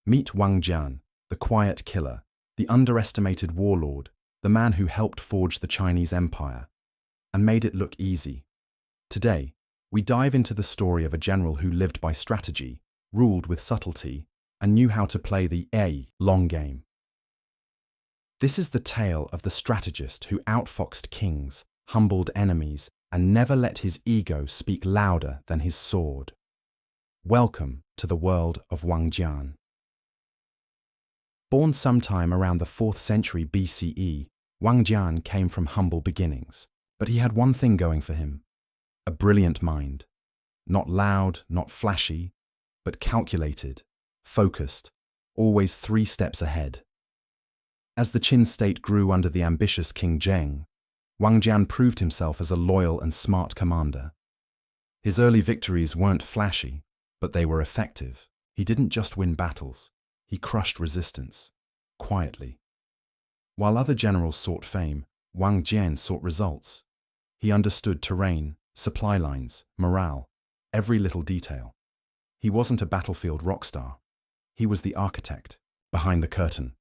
Meet Wang Jian, the quiet killer, the underestimated warlord, the man who helped forge the Chinese empire and made it look easy. Today, we dive into the story of a general who lived by strategy, ruled with subtlety, and knew how to play the long game. This is the tale of the strategist who outfoxed kings, humbled enemies, and never let his ego speak louder than his sword. Welcome to the world of Wang Jian. Born sometime around the 4th century BCE, Wang Jian came from humble beginnings, but he had one thing going for him: a brilliant mind. Not loud, not flashy, but calculated, focused, always 3 steps ahead. As the Qin state grew under the ambitious King Zheng, Wang Jian proved himself as a loyal and smart commander. His early victories weren't flashy, but they were effective. He didn't just win battles, he crushed resistance, quietly. While other generals sought fame, Wang Jian sought results. He understood terrain, supply lines, morale, every little detail. He wasn't a battlefield rock star. He was the architect, behind the curtain.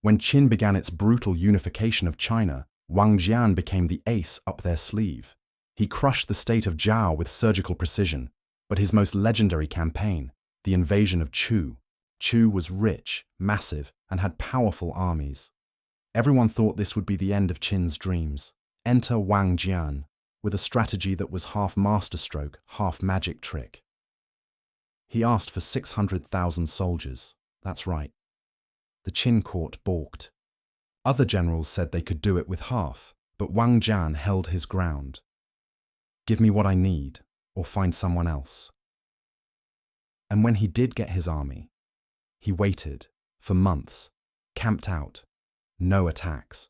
When Qin began its brutal unification of China, Wang Jian became the ace up their sleeve. He crushed the state of Zhao with surgical precision, but his most legendary campaign, the invasion of Chu was rich, massive, and had powerful armies. Everyone thought this would be the end of Qin's dreams. Enter Wang Jian, with a strategy that was half masterstroke, half magic trick. He asked for 600,000 soldiers. That's right. The Qin court balked. Other generals said they could do it with half, but Wang Jian held his ground. Give me what I need, or find someone else. And when he did get his army, he waited for months, camped out, no attacks.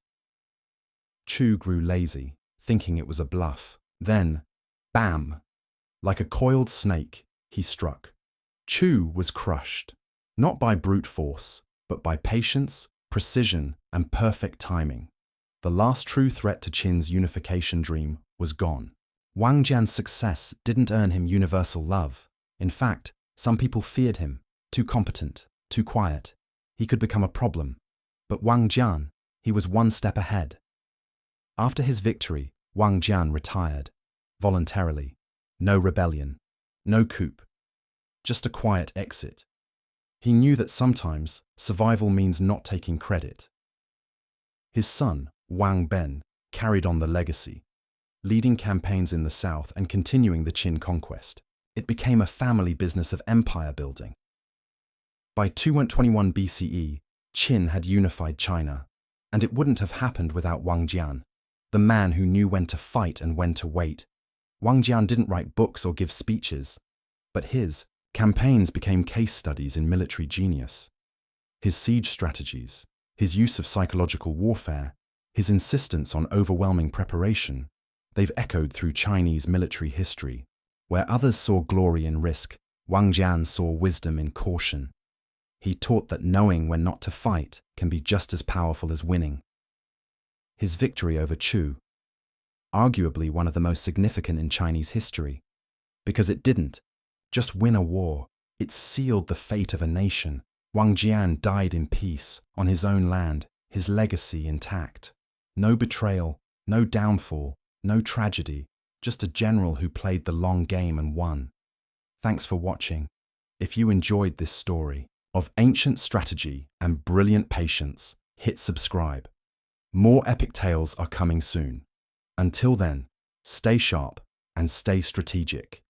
Chu grew lazy, thinking it was a bluff. Then, bam! Like a coiled snake, he struck. Chu was crushed, not by brute force, but by patience, precision, and perfect timing. The last true threat to Qin's unification dream was gone. Wang Jian's success didn't earn him universal love. In fact, some people feared him, too competent, too quiet. He could become a problem. But Wang Jian, he was one step ahead. After his victory, Wang Jian retired, voluntarily. No rebellion, no coup, just a quiet exit. He knew that sometimes survival means not taking credit. His son, Wang Ben, carried on the legacy, leading campaigns in the south and continuing the Qin conquest. It became a family business of empire building. By 221 BCE, Qin had unified China, and it wouldn't have happened without Wang Jian, the man who knew when to fight and when to wait. Wang Jian didn't write books or give speeches, but his campaigns became case studies in military genius. His siege strategies, his use of psychological warfare, his insistence on overwhelming preparation, they've echoed through Chinese military history. Where others saw glory in risk, Wang Jian saw wisdom in caution. He taught that knowing when not to fight can be just as powerful as winning. His victory over Chu, arguably one of the most significant in Chinese history, because it didn't just win a war, it sealed the fate of a nation. Wang Jian died in peace, on his own land, his legacy intact. No betrayal, no downfall, no tragedy, just a general who played the long game and won. Thanks for watching. If you enjoyed this story of ancient strategy and brilliant patience, hit subscribe. More epic tales are coming soon. Until then, stay sharp and stay strategic.